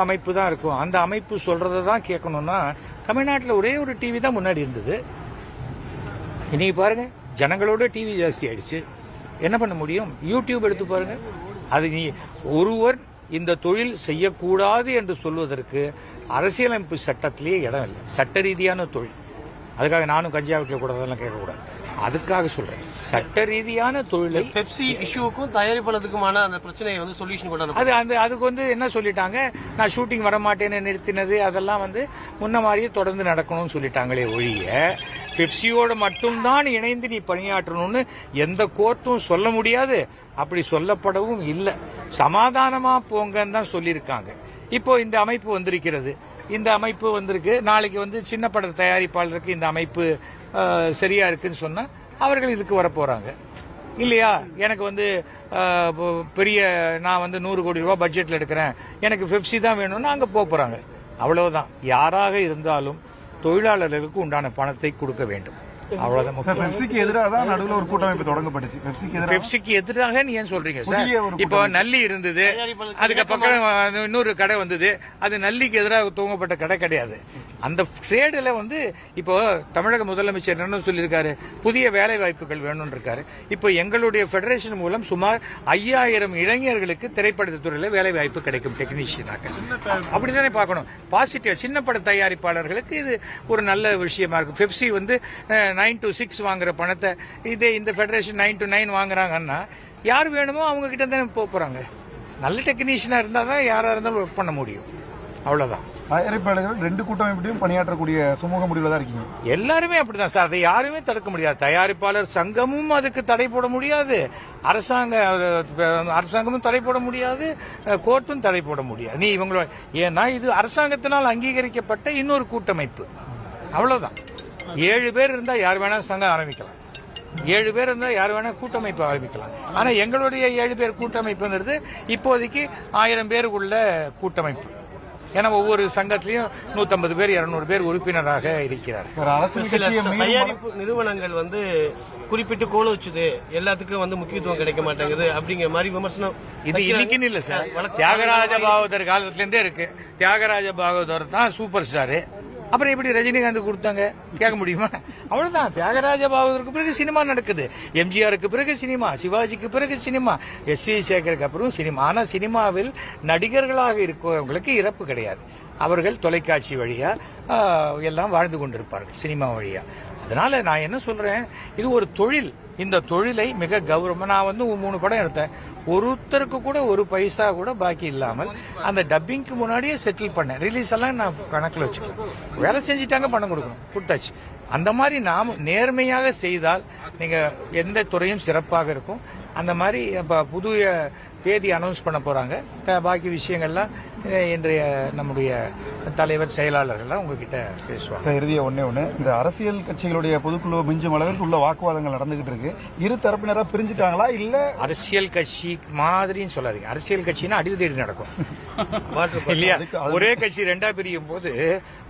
அமைப்பு தான் இருக்கும். அந்த அமைப்பு சொல்றதை தான் கேட்கணும்னா தமிழ்நாட்டில் ஒரே ஒரு டிவி தான் முன்னாடி இருந்தது. இன்னைக்கு பாருங்க, ஜனங்களோட டிவி ஜாஸ்தி ஆயிடுச்சு. என்ன பண்ண முடியும்? யூடியூப் எடுத்து பாருங்க. அது நீ ஒருவர் இந்த தொழில் செய்யக்கூடாது என்று சொல்வதற்கு அரசியலமைப்பு சட்டத்திலேயே இடம் இல்லை. சட்ட ரீதியான தொழில். அதுக்காக நானும் கஞ்சா வைக்கக்கூடாதெல்லாம் கேட்கக்கூடாது. அதுக்காக சொல்றேன், சட்ட ரீதியான தொழிலை பெப்சி இஷ்யூக்கும் தயாரிப்பாளருக்குமான அந்த பிரச்சனையை வந்து சொல்யூஷன் கொண்டாந்து அதுக்கு என்ன சொல்லிட்டாங்க, நான் ஷூட்டிங் வரமாட்டேன்னு நிறுத்தினது அதெல்லாம் முன்ன மாதிரியே தொடர்ந்து நடக்கணும்னு சொல்லிட்டாங்களே ஒழிய பெப்சியோட மட்டும்தான் இணைந்து நீ பணியாற்றணும்னு எந்த கோர்ட்டும் சொல்ல முடியாது. அப்படி சொல்லப்படவும் இல்லை. சமாதானமா போங்கன்னு தான் சொல்லியிருக்காங்க. இப்போ இந்த அமைப்பு வந்திருக்கிறது. இந்த அமைப்பு வந்திருக்கு. நாளைக்கு சின்ன பட தயாரிப்பாளருக்கு இந்த அமைப்பு சரியா இருக்குன்னு சொன்னா அவர்கள் இதுக்கு வரப்போறாங்க இல்லையா? எனக்கு பெரிய நான் 100 கோடி ரூபாய் பட்ஜெட்ல எடுக்கிறேன், எனக்கு பெப்சி தான் வேணும்னா அங்க போறாங்க. அவ்வளவுதான். யாராக இருந்தாலும் தொழிலாளர்களுக்கு உண்டான பணத்தை கொடுக்க வேண்டும். அவ்வளவுதான். பெப்சிக்கு எதிராக தான் நடுவில் ஒரு கூட்டமைப்பு தொடங்கப்பட்டுச்சு. பெப்சிக்கு எதிராக ஏன் சொல்றீங்க சார்? இப்போ நல்லி இருந்தது, அதுக்கு பக்கம் இன்னொரு கடை வந்தது. அது நல்லிக்கு எதிராக துவங்கப்பட்ட கடை கிடையாது. அந்த ட்ரேடுல இப்போ தமிழக முதலமைச்சர் என்ன சொல்லியிருக்காரு, புதிய வேலை வாய்ப்புகள் வேணும்னு இருக்காரு. இப்போ எங்களுடைய பெடரேஷன் மூலம் சுமார் 5000 இளைஞர்களுக்கு திரைப்படத்துறையில வேலை வாய்ப்பு கிடைக்கும் டெக்னீஷியனாக. அப்படித்தானே பார்க்கணும். பாசிட்டிவ் சின்ன பட தயாரிப்பாளர்களுக்கு இது ஒரு நல்ல விஷயமா இருக்கும். பெப்சி 9 to 6 வாங்குற பணத்தை இதே இந்த பெடரேஷன் 9 to 9 வாங்குறாங்கன்னா யார் வேணுமோ அவங்க கிட்ட தான் போறாங்க. நல்ல டெக்னீஷியனா இருந்தா தான் யாரா இருந்தாலும் ஒர்க் பண்ண முடியும். அவ்வளவுதான். தயாரிப்பாளர்கள் 2 கூட்டமைப்பையும் பணியாற்றக்கூடிய சுமூக முடிவுல தான் இருக்கீங்க. எல்லாருமே அப்படிதான் சார். அதை யாருமே தடுக்க முடியாது. தயாரிப்பாளர் சங்கமும் அதுக்கு தடை போட முடியாது, அரசாங்கமும் தடை போட முடியாது, கோர்ட்டும் தடை போட முடியாது. நீ இவங்களோட ஏன்னா இது அரசாங்கத்தினால் அங்கீகரிக்கப்பட்ட இன்னொரு கூட்டமைப்பு. அவ்வளவுதான். 7 பேர் இருந்தா யார் வேணா சங்கம் ஆரம்பிக்கலாம். 7 பேர் இருந்தா யார் வேணா கூட்டமைப்பு ஆரம்பிக்கலாம். ஆனா எங்களுடைய 7 பேர் கூட்டமைப்புங்கிறது இப்போதைக்கு 1000 பேருக்குள்ள கூட்டமைப்பு. ஏன்னா ஒவ்வொரு சங்கத்திலையும் 150 பேர் 200 பேர் உறுப்பினராக இருக்கிறார்கள். தயாரிப்பு நிறுவனங்கள் குறிப்பிட்டு கோலோச்சுது, எல்லாத்துக்கும் முக்கியத்துவம் கிடைக்க மாட்டேங்குது அப்படிங்கிற மாதிரி விமர்சனம் இது இன்னைக்குன்னு இல்ல சார். தியாகராஜ பாகவதர் காலத்துல இருந்தே இருக்கு. தியாகராஜ பாகவதர் தான் சூப்பர் ஸ்டாரு. அப்புறம் எப்படி ரஜினிகாந்த் கொடுத்தாங்க கேட்க முடியுமா? அவ்வளவுதான். தியாகராஜ பாகவதருக்கு பிறகு சினிமா நடக்குது. எம்ஜிஆருக்கு பிறகு சினிமா, சிவாஜிக்கு பிறகு சினிமா, எஸ்.வி. சேகருக்கு அப்புறம் சினிமா. ஆனா சினிமாவில் நடிகர்களாக இருக்கிறவங்களுக்கு இறப்பு கிடையாது. அவர்கள் தொலைக்காட்சி வழியா எல்லாம் வாழ்ந்து கொண்டிருப்பார்கள், சினிமா வழியா. அதனால நான் என்ன சொல்றேன், இது ஒரு தொழில். இந்த தொழிலை மிக கௌரவமா நான் 3 படம் எடுத்தேன். ஒருத்தருக்கு கூட ஒரு பைசா கூட பாக்கி இல்லாமல் அந்த டப்பிங்க்கு முன்னாடியே செட்டில் பண்ணேன். ரிலீஸ் எல்லாம் நான் கணக்கில் வச்சுக்கிறேன். வேலை செஞ்சுட்டாங்க, பணம் கொடுக்கணும், கொடுத்தாச்சு. அந்த மாதிரி நாம் நேர்மையாக செய்தால் நீங்க எந்த துறையும் சிறப்பாக இருக்கும். அந்த மாதிரி புதிய தேதி அனௌன்ஸ் பண்ண போறாங்க. பாக்கி விஷயங்கள்லாம் இன்றைய நம்முடைய தலைவர் செயலாளர்கள்லாம் உங்ககிட்ட பேசுவாங்க. இறுதியா ஒண்ணே இந்த அரசியல் கட்சிகளுடைய பொதுக்குழு மிஞ்சும் அளவுக்கு உள்ள வாக்குவாதங்கள் நடந்துகிட்டு இருக்கு. இரு தரப்பினரா பிரிஞ்சுட்டாங்களா இல்ல? அரசியல் கட்சி மாதிரின்னு சொல்லாதீங்க. அரசியல் கட்சினா அடிதடி நடக்கும் இல்லையா? ஒரே கட்சி 2 பிரியும் போது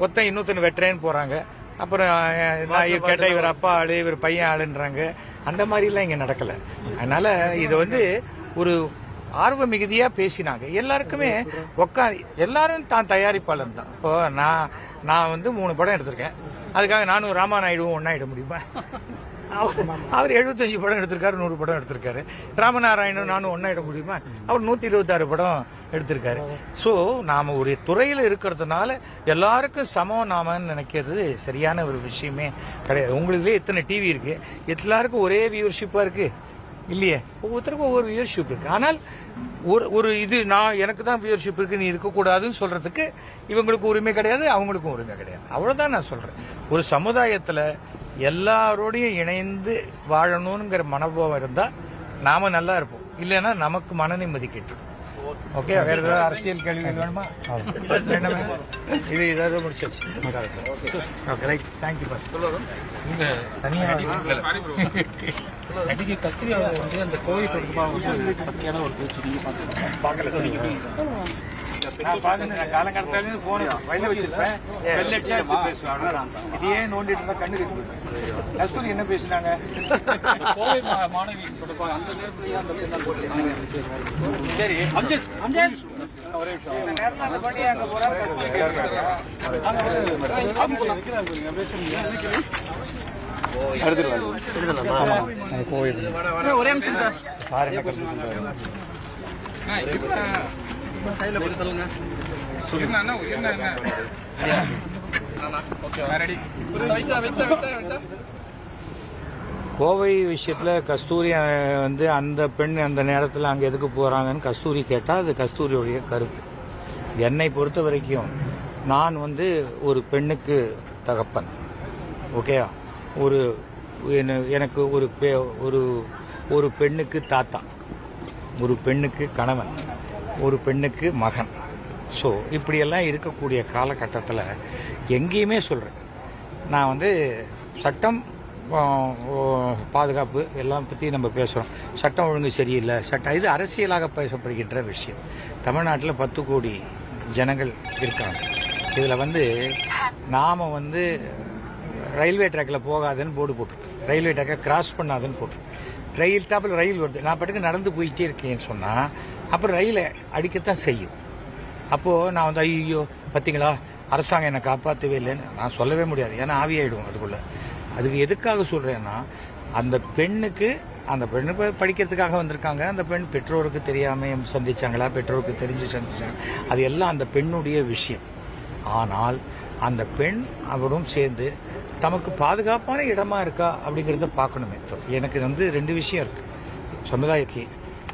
ஒருத்தன் இன்னொருத்தன் வெட்டுறேன்னு போறாங்க. அப்புறம் நான் கேட்டா இவர் அப்பா ஆளு இவர் பையன் ஆளுன்றாங்க. அந்த மாதிரி எல்லாம் இங்க நடக்கல. அதனால இது ஒரு ஆர்வ மிகுதியா பேசினாங்க. எல்லாருக்குமே எல்லாரும் தான் தயாரிப்பாளர் தான். இப்போ நான் 3 படம் எடுத்திருக்கேன். அதுக்காக நானும் ராமாநாயுடுவும் ஒன்னாயிட முடியுமா? அவர் 75 படம் எடுத்திருக்காரு, 100 படம் எடுத்திருக்காரு. ராமநாராயணன் நானும் ஒன்னாயிட முடியுமா? அவர் 126 படம் எடுத்திருக்காரு. சோ நாம ஒரு துறையில இருக்கிறதுனால எல்லாருக்கும் சமம் நாமன்னு நினைக்கிறது சரியான ஒரு விஷயமே கிடையாது. உங்களுக்குள்ளே எத்தனை டிவி இருக்கு, எல்லாருக்கும் ஒரே வியூவர்ஷிப்பா இருக்கு இல்லையே? ஒவ்வொருத்தருக்கும் ஒவ்வொரு வியூவர்ஷிப் இருக்கு. ஆனால் ஒரு இது எனக்கு தான் வியூவர்ஷிப் இருக்கு, நீ இருக்கக்கூடாதுன்னு சொல்றதுக்கு இவங்களுக்கு உரிமை கிடையாது, அவங்களுக்கும் உரிமை கிடையாது. அவ்வளவுதான் நான் சொல்றேன். ஒரு சமுதாயத்துல எல்லாரோடையும் இணைந்து வாழணுங்கிற மனோபாவம் இருந்தா நாம நல்லா இருப்போம். இல்லைன்னா நமக்கு மன நிம்மதி கேட்டு. ஓகே, வேற ஏதாவது அரசியல் கேள்விகள் வேணுமா? இது ஏதாவது முடிச்சாச்சு. Okay, right. Thank you boss. நடிகை கஸ்தூரி அவர் அந்த கோவை தொடர்பாக சக்தியான ஒரு பேச்சு பார்க்கல. நான் பாத்துட்டு காலங்காலத்தாலும் போன் வயல வச்சிருப்பேன். வெள்ள அடிச்சா எடுத்து பேசுவேன். அவ்வளவுதான். இதையே நோண்டிட்டு இருந்தா கண்ணு கட்டி போயிடும். கஸ்தூரி என்ன பேசினாங்க? கோவை மாணவி தொடர்பாக அந்த நேரத்திலேயே அந்த பெண்ணை போட்டு சரி ஒரே விஷயம். இந்த நேரத்துல அந்த பண்ணி அங்க போறாரு கஸ்தூரி கேட்கிறாங்க. ஒரே நிமிஷம் சார். சார் என்ன கருத்து சொல்றாரு? கோவை விஷயத்துல கஸ்தூரி வந்து அந்த பெண் அந்த நேரத்தில் அங்கே எதுக்கு போறாங்கன்னு கஸ்தூரி கேட்டால் அது கஸ்தூரியுடைய கருத்து. என்னை பொறுத்த வரைக்கும் நான் வந்து ஒரு பெண்ணுக்கு தகப்பன், ஓகேயா, ஒரு எனக்கு ஒரு பெண்ணுக்கு தாத்தா, ஒரு பெண்ணுக்கு கணவன், ஒரு பெண்ணுக்கு மகன். ஸோ இப்படியெல்லாம் இருக்கக்கூடிய காலகட்டத்தில் எங்கேயுமே சொல்கிறேன், நான் வந்து சட்டம் பாதுகாப்பு எல்லாம் பற்றி நம்ம பேசுகிறோம். சட்டம் ஒழுங்கு சரியில்லை, சட்டம் இது அரசியலாக பேசப்படுகின்ற விஷயம். தமிழ்நாட்டில் 10 கோடி ஜனங்கள் இருக்காங்க. இதில் வந்து நாம் வந்து ரயில்வே ட்ராக்கில் போகாதுன்னு போர்டு போட்டுருக்கு, ரயில்வே ட்ராக்கை கிராஸ் பண்ணாதுன்னு போட்டுருக்கு. ரயில் டாப்பில் ரயில் வருது, நான் பாட்டுக்கு நடந்து போயிட்டே இருக்கேன்னு சொன்னால் அப்புறம் ரயிலை அடிக்கத்தான் செய்யும். அப்போது நான் வந்து ஐயோ பார்த்தீங்களா அரசாங்கம் என்னை காப்பாற்றவே இல்லைன்னு நான் சொல்லவே முடியாது, ஏன்னா ஆவியாயிடும் அதுக்குள்ளே. அதுக்கு எதுக்காக சொல்கிறேன்னா, அந்த பெண்ணுக்கு அந்த பெண்ணு படிக்கிறதுக்காக வந்திருக்காங்க. அந்த பெண் பெற்றோருக்கு தெரியாமல் சந்திச்சாங்களா, பெற்றோருக்கு தெரிஞ்சு சந்திச்சாங்க, அது எல்லாம் அந்த பெண்ணுடைய விஷயம். ஆனால் அந்த பெண் அவரும் சேர்ந்து தமக்கு பாதுகாப்பான இடமா இருக்கா அப்படிங்கிறத பார்க்கணுமே. எனக்கு வந்து 2 விஷயம் இருக்குது சமுதாயத்திலேயே.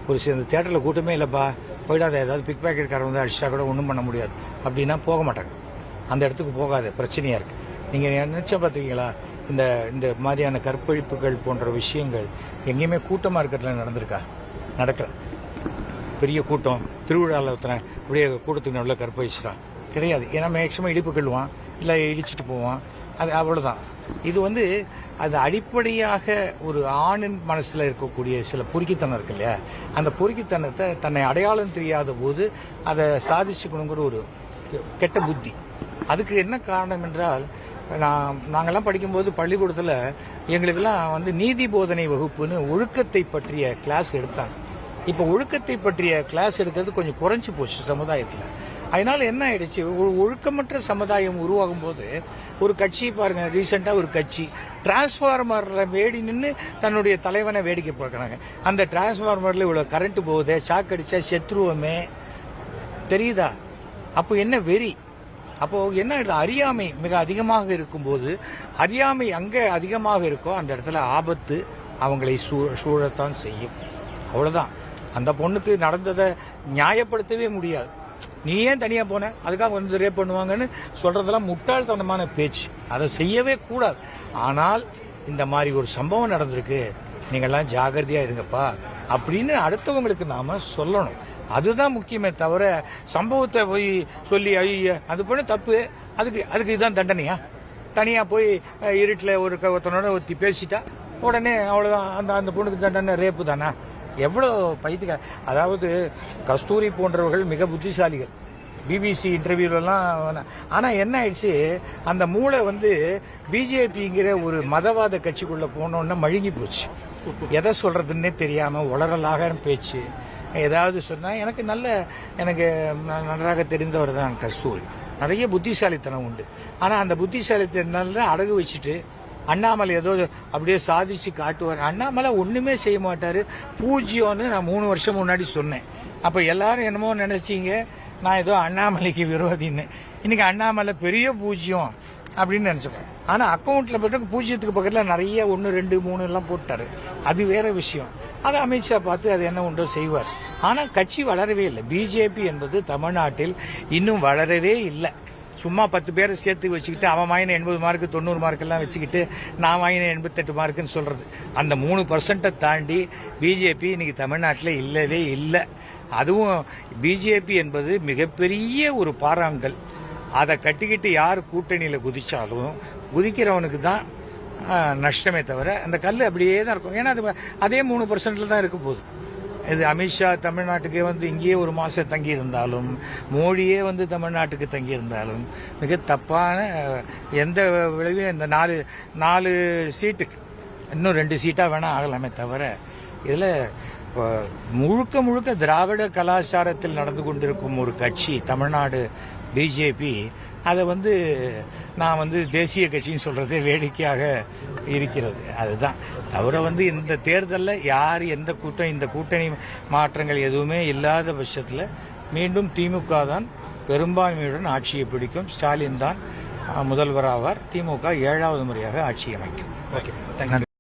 ஒரு சில தேட்டரில் கூட்டமே இல்லைப்பா, போயிடாத, ஏதாவது பிக் பேக்கெட்காரன் வந்து அடிச்சா கூட ஒன்றும் பண்ண முடியாது அப்படின்னா போக மாட்டாங்க, அந்த இடத்துக்கு போகாது, பிரச்சனையாக இருக்குது. நீங்கள் நினச்சா பார்த்துருக்கீங்களா, இந்த இந்த மாதிரியான கற்பழிப்புகள் போன்ற விஷயங்கள் எங்கேயுமே கூட்டமாக இருக்கிறதுல நடந்திருக்கா? நடக்கல. பெரிய கூட்டம் திருவிழாவில் ஒருத்தனை அப்படியே கூட்டத்துக்கு நல்ல கற்பழிச்சுட்டான் கிடையாது. ஏன்னா மேக்சிமம் இடிப்பு கழுவான், இல்லை இடிச்சிட்டு போவான், அது அவ்வளோதான். இது வந்து அது அடிப்படையாக ஒரு ஆணின் மனசில் இருக்கக்கூடிய சில பொறுக்கித்தனம் இருக்கு இல்லையா, அந்த பொறுக்கித்தனத்தை தன்னை அடையாளம் தெரியாத போது அதை சாதிச்சுக்கணுங்கிற ஒரு கெட்ட புத்தி. அதுக்கு என்ன காரணம் என்றால், நாங்கள்லாம் படிக்கும்போது பள்ளிக்கூடத்தில் எங்களுக்கெல்லாம் வந்து நீதி போதனை வகுப்புன்னு ஒழுக்கத்தை பற்றிய கிளாஸ் எடுத்தாங்க. இப்போ ஒழுக்கத்தை பற்றிய கிளாஸ் எடுக்கிறது கொஞ்சம் குறைஞ்சி போச்சு சமுதாயத்தில். அதனால என்ன ஆயிடுச்சு, ஒரு ஒழுக்கமற்ற சமுதாயம் உருவாகும் போது ஒரு கட்சி பாருங்க, ரீசெண்டாக ஒரு கட்சி டிரான்ஸ்ஃபார்மரில் வேடி நின்று தன்னுடைய தலைவனை வேடிக்கை பார்க்குறாங்க. அந்த டிரான்ஸ்ஃபார்மரில் இவ்வளோ கரண்ட் போகுது, ஷாக் அடிச்சா செத்துருவோமே, தெரியுதா? அப்போ என்ன வெறி? அப்போ என்ன, அறியாமை மிக அதிகமாக இருக்கும்போது, அறியாமை அங்கே அதிகமாக இருக்கோ அந்த இடத்துல ஆபத்து அவங்களை சூழத்தான் செய்யும். அவ்வளோதான். அந்த பொண்ணுக்கு நடந்ததை நியாயப்படுத்தவே முடியாது. நீ ஏன் தனியாக போன, அதுக்காக வந்து ரேப் பண்ணுவாங்கன்னு சொல்றதெல்லாம் முட்டாள்தனமான பேச்சு, அதை செய்யவே கூடாது. ஆனால் இந்த மாதிரி ஒரு சம்பவம் நடந்திருக்கு, நீங்கள்லாம் ஜாகிரதையா இருங்கப்பா அப்படின்னு அடுத்தவங்களுக்கு நாம சொல்லணும். அதுதான் முக்கியமே தவிர சம்பவத்தை போய் சொல்லி ஐய அது பண்ண தப்பு, அதுக்கு இதுதான் தண்டனையா? தனியாக போய் இருட்டில் ஒருத்தனோட ஒருத்தி பேசிட்டா உடனே அவ்வளோதான், அந்த பொண்ணுக்கு தண்டனை ரேப்பு தானா? எவ்வளோ பைத்திய. அதாவது கஸ்தூரி போன்றவர்கள் மிக புத்திசாலிகள், பிபிசி இன்டர்வியூலாம். ஆனால் என்ன ஆயிடுச்சு, அந்த மூளை வந்து பிஜேபிங்கிற ஒரு மதவாத கட்சிக்குள்ளே போனோன்னா மழுங்கி போச்சு. எதை சொல்கிறதுன்னே தெரியாமல் உளறலாக பேச்சு. ஏதாவது சொன்னால் எனக்கு நன்றாக தெரிந்தவர் தான் கஸ்தூரி. நிறைய புத்திசாலித்தனம் உண்டு. ஆனால் அந்த புத்திசாலித்தனால தான் அடகு வச்சுட்டு அண்ணாமலை ஏதோ அப்படியே சாதிச்சு காட்டுவார். அண்ணாமலை ஒன்றுமே செய்ய மாட்டார், பூஜ்யம்னு நான் 3 வருஷம் முன்னாடி சொன்னேன். அப்போ எல்லாரும் என்னமோ நினைச்சிங்க நான் ஏதோ அண்ணாமலைக்கு விரோதின்னு. இன்னைக்கு அண்ணாமலை பெரிய பூஜ்யம் அப்படின்னு நினைச்சேன். ஆனால் அக்கௌண்ட்ல போட்டு பூஜ்யத்துக்கு பக்கத்தில் நிறைய 1, 2, 3 எல்லாம் போட்டாரு, அது வேற விஷயம். அதை அமித்ஷா பார்த்து அது என்ன உண்டோ செய்வார். ஆனால் கட்சி வளரவே இல்லை. பிஜேபி என்பது தமிழ்நாட்டில் இன்னும் வளரவே இல்லை. சும்மா 10 பேரை சேர்த்து வச்சுக்கிட்டு அவன் வாங்கின 80 மார்க்கு 90 மார்க்கெல்லாம் வச்சுக்கிட்டு நான் வாங்கின 88 மார்க்குன்னு சொல்றது, அந்த 3% தாண்டி பிஜேபி இன்னைக்கு தமிழ்நாட்டில் இல்லவே இல்லை. அதுவும் பிஜேபி என்பது மிகப்பெரிய ஒரு பாறாங்கல். அதை கட்டிக்கிட்டு யார் கூட்டணியில் குதிச்சாலும் குதிக்கிறவனுக்கு தான் நஷ்டமே தவிர அந்த கல் அப்படியே தான் இருக்கும். ஏன்னா அது அதே 3% தான் இருக்க போகுது. இது அமித்ஷா தமிழ்நாட்டுக்கே வந்து இங்கேயே ஒரு மாதம் தங்கியிருந்தாலும், மோடியே வந்து தமிழ்நாட்டுக்கு தங்கியிருந்தாலும் மிக தப்பான எந்த விளைவும் இந்த 4 சீட்டுக்கு இன்னும் 2 சீட்டாக வேணால் ஆகலாமே தவிர இதில் முழுக்க திராவிட கலாச்சாரத்தில் நடந்து கொண்டிருக்கும் ஒரு கட்சி தமிழ்நாடு பிஜேபி, அதை வந்து நான் வந்து தேசிய கட்சின்னு சொல்றதே வேடிக்கையாக இருக்கிறது. அதுதான் தவிர வந்து இந்த தேர்தலில் யார் எந்த கூட்டம், இந்த கூட்டணி மாற்றங்கள் எதுவுமே இல்லாத பட்சத்தில் மீண்டும் திமுக தான் பெரும்பான்மையுடன் ஆட்சியை பிடிக்கும். ஸ்டாலின் தான் முதல்வராவார். திமுக 7வது முறையாக ஆட்சி அமைக்கும். ஓகே, நன்றி.